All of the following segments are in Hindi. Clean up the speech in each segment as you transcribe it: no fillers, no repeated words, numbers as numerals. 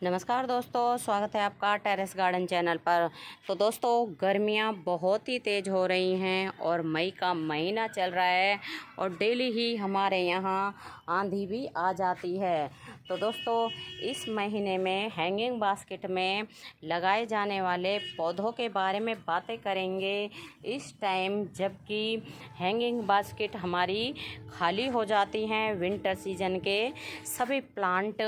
नमस्कार दोस्तों, स्वागत है आपका टेरेस गार्डन चैनल पर। तो दोस्तों, गर्मियां बहुत ही तेज़ हो रही हैं और मई का महीना चल रहा है और डेली ही हमारे यहाँ आंधी भी आ जाती है। तो दोस्तों, इस महीने में हैंगिंग बास्केट में लगाए जाने वाले पौधों के बारे में बातें करेंगे। इस टाइम जबकि हैंगिंग बास्केट हमारी खाली हो जाती हैं, विंटर सीजन के सभी प्लांट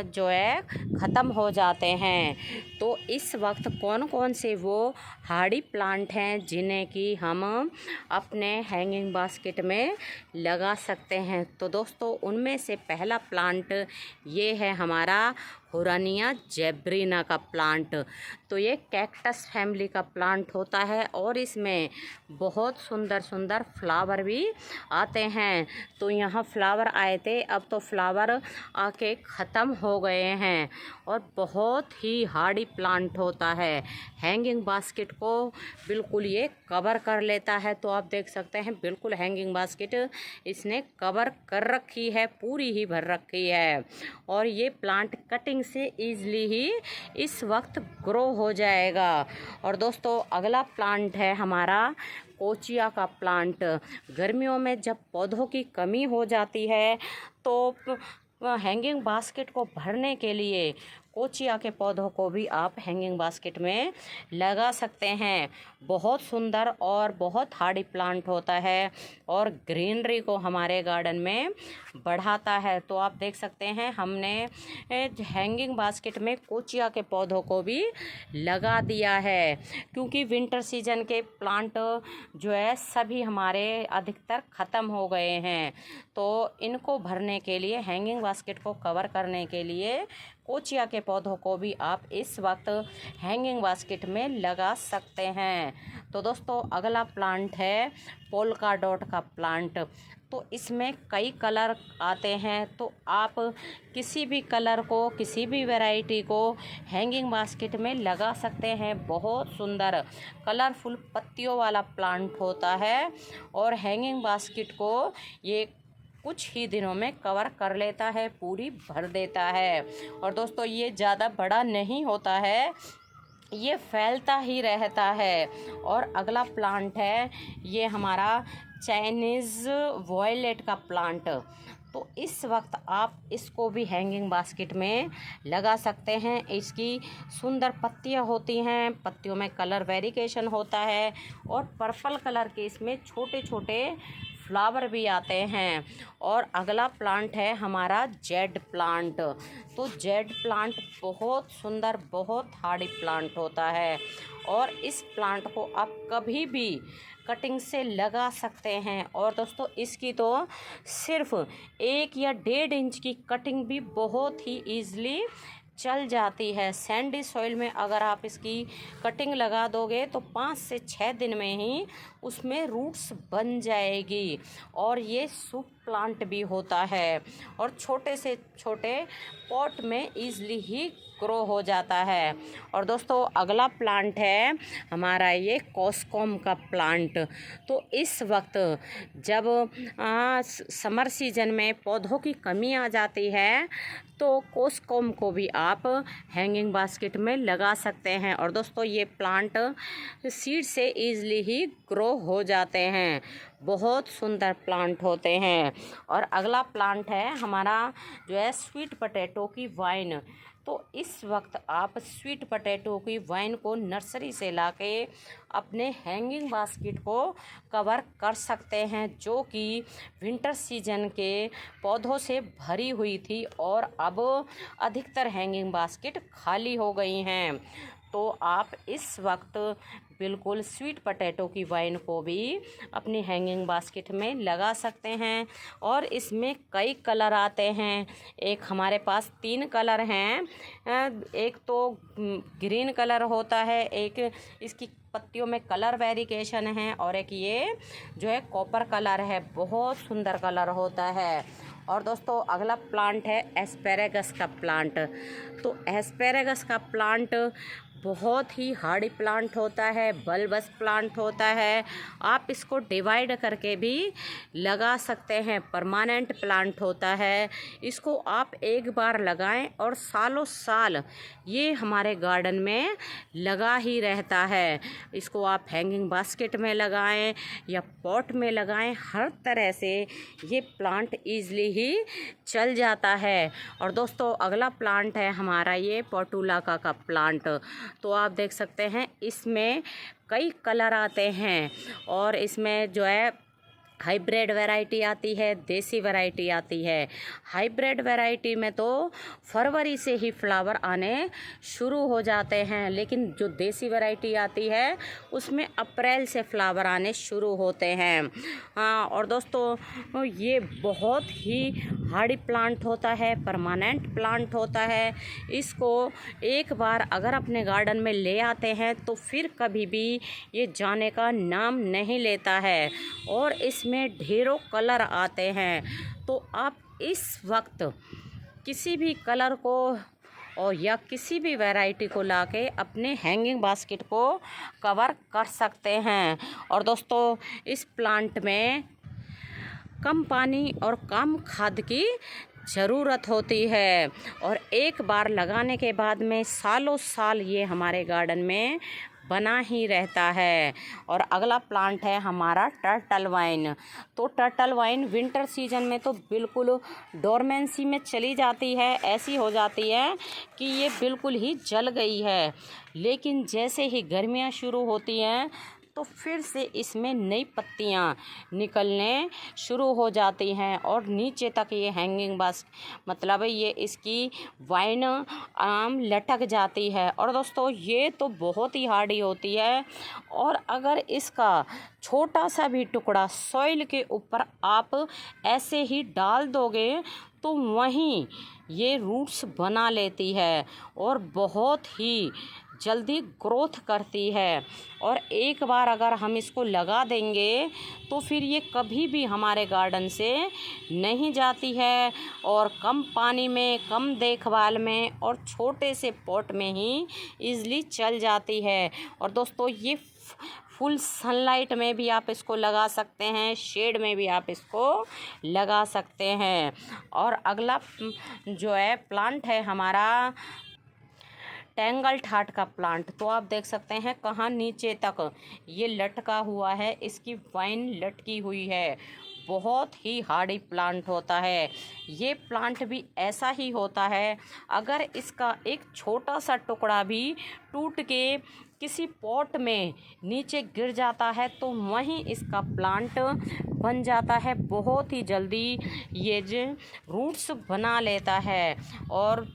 जो है ख़त्म हो जाते हैं। तो इस वक्त कौन कौन से वो हार्डी प्लांट हैं जिन्हें कि हम अपने हैंगिंग बास्केट में लगा सकते हैं। तो दोस्तों, उनमें से पहला प्लांट ये है हमारा हुरानिया जेब्रिना का प्लांट। तो ये कैक्टस फैमिली का प्लांट होता है और इसमें बहुत सुंदर सुंदर फ्लावर भी आते हैं। तो यहाँ फ्लावर आए थे, अब तो फ्लावर आके ख़त्म हो गए हैं और बहुत ही हार्डी प्लांट होता है। हैंगिंग बास्केट को बिल्कुल ये कवर कर लेता है। तो आप देख सकते हैं, बिल्कुल हैंगिंग बास्केट इसने कवर कर रखी है, पूरी ही भर रखी है। और ये प्लांट कटिंग से ईज़िली ही इस वक्त ग्रो हो जाएगा। और दोस्तों, अगला प्लांट है हमारा कोचिया का प्लांट। गर्मियों में जब पौधों की कमी हो जाती है तो हैंगिंग बास्केट को भरने के लिए कोचिया के पौधों को भी आप हैंगिंग बास्केट में लगा सकते हैं। बहुत सुंदर और बहुत हार्डी प्लांट होता है और ग्रीनरी को हमारे गार्डन में बढ़ाता है। तो आप देख सकते हैं, हमने हैंगिंग बास्केट में कोचिया के पौधों को भी लगा दिया है, क्योंकि विंटर सीजन के प्लांट जो है सभी हमारे अधिकतर ख़त्म हो गए हैं। तो इनको भरने के लिए, हैंगिंग बास्केट को कवर करने के लिए कोचिया के पौधों को भी आप इस वक्त हैंगिंग बास्केट में लगा सकते हैं। तो दोस्तों, अगला प्लांट है पोल्का डॉट का प्लांट। तो इसमें कई कलर आते हैं, तो आप किसी भी कलर को, किसी भी वैरायटी को हैंगिंग बास्केट में लगा सकते हैं। बहुत सुंदर कलरफुल पत्तियों वाला प्लांट होता है और हैंगिंग बास्केट को ये कुछ ही दिनों में कवर कर लेता है, पूरी भर देता है। और दोस्तों, ये ज़्यादा बड़ा नहीं होता है, ये फैलता ही रहता है। और अगला प्लांट है ये हमारा चाइनीज़ वॉयलेट का प्लांट। तो इस वक्त आप इसको भी हैंगिंग बास्केट में लगा सकते हैं। इसकी सुंदर पत्तियां होती हैं, पत्तियों में कलर वेरिएशन होता है और पर्पल कलर के इसमें छोटे छोटे फ्लावर भी आते हैं। और अगला प्लांट है हमारा जेड प्लांट। तो जेड प्लांट बहुत सुंदर, बहुत हार्डी प्लांट होता है और इस प्लांट को आप कभी भी कटिंग से लगा सकते हैं। और दोस्तों, इसकी तो सिर्फ 1 या 1.5 इंच की कटिंग भी बहुत ही ईज़िली चल जाती है। सैंडी सॉइल में अगर आप इसकी कटिंग लगा दोगे तो 5 से 6 दिन में ही उसमें रूट्स बन जाएगी। और ये सूप प्लांट भी होता है और छोटे से छोटे पॉट में ईज़िली ही ग्रो हो जाता है। और दोस्तों, अगला प्लांट है हमारा ये कॉस्कॉम का प्लांट। तो इस वक्त जब समर सीजन में पौधों की कमी आ जाती है तो कॉस्कॉम को भी आप हैंगिंग बास्केट में लगा सकते हैं। और दोस्तों, ये प्लांट सीड से ईज़िली ही ग्रो हो जाते हैं, बहुत सुंदर प्लांट होते हैं। और अगला प्लांट है हमारा जो है स्वीट पोटैटो की वाइन। तो इस वक्त आप स्वीट पोटैटो की वाइन को नर्सरी से लाके अपने हैंगिंग बास्केट को कवर कर सकते हैं, जो कि विंटर सीजन के पौधों से भरी हुई थी और अब अधिकतर हैंगिंग बास्केट खाली हो गई हैं। तो आप इस वक्त बिल्कुल स्वीट पोटैटो की वाइन को भी अपनी हैंगिंग बास्केट में लगा सकते हैं। और इसमें कई कलर आते हैं। एक हमारे पास 3 कलर हैं। एक तो ग्रीन कलर होता है, एक इसकी पत्तियों में कलर वेरिएशन है और एक ये जो है कॉपर कलर है, बहुत सुंदर कलर होता है। और दोस्तों, अगला प्लांट है एस्पेरेगस का प्लांट। तो एस्पेरेगस का प्लांट बहुत ही हार्डी प्लांट होता है, बल्बस प्लांट होता है। आप इसको डिवाइड करके भी लगा सकते हैं। परमानेंट प्लांट होता है। इसको आप एक बार लगाएं और सालों साल ये हमारे गार्डन में लगा ही रहता है। इसको आप हैंगिंग बास्केट में लगाएं या पॉट में लगाएं, हर तरह से ये प्लांट ईज़िली ही चल जाता है। और दोस्तों अगला प्लांट है हमारा ये पोर्टुलाका का प्लांट। तो आप देख सकते हैं इसमें कई कलर आते हैं और इसमें जो है हाइब्रिड वैरायटी आती है, देसी वैरायटी आती है। हाइब्रिड वैरायटी में तो फरवरी से ही फ्लावर आने शुरू हो जाते हैं, लेकिन जो देसी वैरायटी आती है उसमें अप्रैल से फ्लावर आने शुरू होते हैं। हाँ, और दोस्तों ये बहुत ही हार्डी प्लांट होता है, परमानेंट प्लांट होता है। इसको एक बार अगर अपने गार्डन में ले आते हैं तो फिर कभी भी ये जाने का नाम नहीं लेता है और इसमें ढेरों कलर आते हैं। तो आप इस वक्त किसी भी कलर को और या किसी भी वैरायटी को लाके अपने हैंगिंग बास्केट को कवर कर सकते हैं। और दोस्तों इस प्लांट में कम पानी और कम खाद की ज़रूरत होती है और एक बार लगाने के बाद में सालों साल ये हमारे गार्डन में बना ही रहता है। और अगला प्लांट है हमारा टर्टल वाइन। तो टर्टल वाइन विंटर सीजन में तो बिल्कुल डोरमेंसी में चली जाती है, ऐसी हो जाती है कि ये बिल्कुल ही जल गई है। लेकिन जैसे ही गर्मियाँ शुरू होती हैं तो फिर से इसमें नई पत्तियां निकलने शुरू हो जाती हैं और नीचे तक ये हैंगिंग बस मतलब ये इसकी वाइन आम लटक जाती है। और दोस्तों ये तो बहुत ही हार्डी होती है और अगर इसका छोटा सा भी टुकड़ा सॉइल के ऊपर आप ऐसे ही डाल दोगे तो वहीं ये रूट्स बना लेती है और बहुत ही जल्दी ग्रोथ करती है। और एक बार अगर हम इसको लगा देंगे तो फिर ये कभी भी हमारे गार्डन से नहीं जाती है और कम पानी में, कम देखभाल में और छोटे से पॉट में ही ईज़िली चल जाती है। और दोस्तों ये फुल सनलाइट में भी आप इसको लगा सकते हैं, शेड में भी आप इसको लगा सकते हैं। और अगला जो है प्लांट है हमारा टेंगल ठाट का प्लांट। तो आप देख सकते हैं कहाँ नीचे तक ये लटका हुआ है, इसकी वाइन लटकी हुई है। बहुत ही हार्डी प्लांट होता है। ये प्लांट भी ऐसा ही होता है, अगर इसका एक छोटा सा टुकड़ा भी टूट के किसी पॉट में नीचे गिर जाता है तो वहीं इसका प्लांट बन जाता है। बहुत ही जल्दी ये जो रूट्स बना लेता है और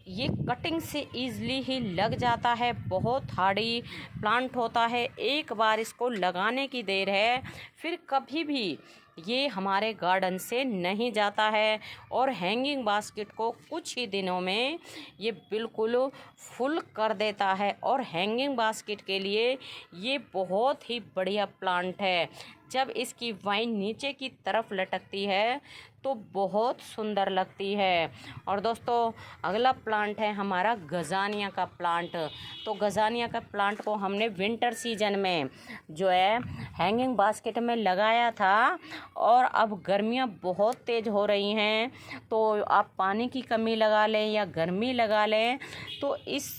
ये कटिंग से ईज़िली ही लग जाता है। बहुत हार्डी प्लांट होता है। एक बार इसको लगाने की देर है, फिर कभी भी ये हमारे गार्डन से नहीं जाता है और हैंगिंग बास्केट को कुछ ही दिनों में ये बिल्कुल फुल कर देता है। और हैंगिंग बास्केट के लिए ये बहुत ही बढ़िया प्लांट है। जब इसकी वाइन नीचे की तरफ लटकती है तो बहुत सुंदर लगती है। और दोस्तों अगला प्लांट है हमारा गजानिया का प्लांट। तो गजानिया का प्लांट को हमने विंटर सीजन में जो है हैंगिंग बास्केट में लगाया था और अब गर्मियाँ बहुत तेज़ हो रही हैं तो आप पानी की कमी लगा लें या गर्मी लगा लें तो इस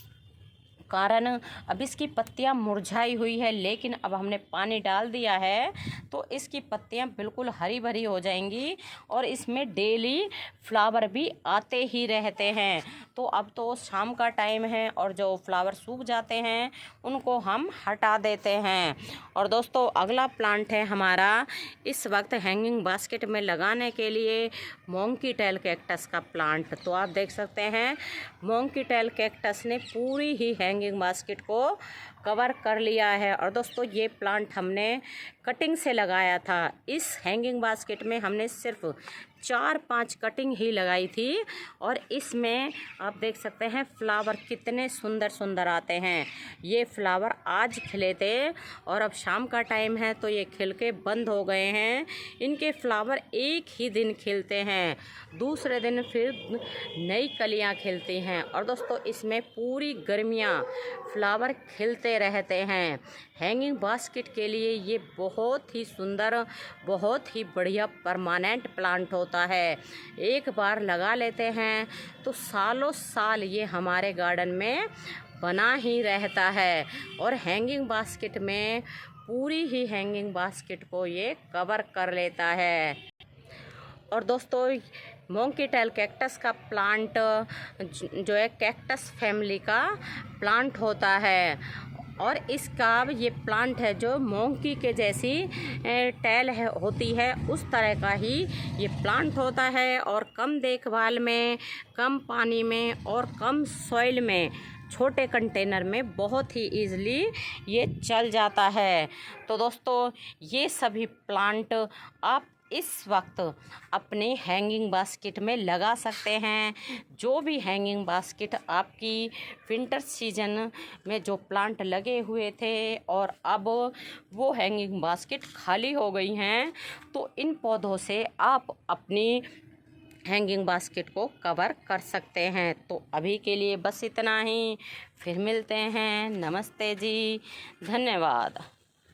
कारण अब इसकी पत्तियां मुरझाई हुई है, लेकिन अब हमने पानी डाल दिया है तो इसकी पत्तियां बिल्कुल हरी भरी हो जाएंगी और इसमें डेली फ्लावर भी आते ही रहते हैं। तो अब तो शाम का टाइम है और जो फ्लावर सूख जाते हैं उनको हम हटा देते हैं। और दोस्तों अगला प्लांट है हमारा इस वक्त हैंगिंग बास्केट में लगाने के लिए मोंकी टेल कैक्टस का प्लांट। तो आप देख सकते हैं मोंकी टेल कैक्टस ने पूरी ही हैंगिंग बास्केट को कवर कर लिया है। और दोस्तों ये प्लांट हमने कटिंग से लगाया था। इस हैंगिंग बास्केट में हमने सिर्फ 4-5 कटिंग ही लगाई थी और इसमें आप देख सकते हैं फ्लावर कितने सुंदर सुंदर आते हैं। ये फ्लावर आज खिले थे और अब शाम का टाइम है तो ये खिल के बंद हो गए हैं। इनके फ्लावर एक ही दिन खिलते हैं, दूसरे दिन फिर नई कलियां खिलती हैं और दोस्तों इसमें पूरी गर्मियां फ्लावर खिलते रहते हैं। हैंगिंग बास्केट के लिए ये बहुत ही सुंदर, बहुत ही बढ़िया परमानेंट प्लांट होता है। एक बार लगा लेते हैं तो सालों साल ये हमारे गार्डन में बना ही रहता है और हैंगिंग बास्केट में पूरी ही हैंगिंग बास्केट को ये कवर कर लेता है। और दोस्तों मोंकी टेल कैक्टस का प्लांट जो है कैक्टस फैमिली का प्लांट होता है और इसका ये प्लांट है जो मोंकी के जैसी टेल है होती है, उस तरह का ही ये प्लांट होता है और कम देखभाल में, कम पानी में और कम सॉइल में, छोटे कंटेनर में बहुत ही ईज़िली ये चल जाता है। तो दोस्तों ये सभी प्लांट आप इस वक्त अपने हैंगिंग बास्केट में लगा सकते हैं। जो भी हैंगिंग बास्केट आपकी विंटर सीजन में जो प्लांट लगे हुए थे और अब वो हैंगिंग बास्केट खाली हो गई हैं, तो इन पौधों से आप अपनी हैंगिंग बास्केट को कवर कर सकते हैं। तो अभी के लिए बस इतना ही, फिर मिलते हैं। नमस्ते जी, धन्यवाद।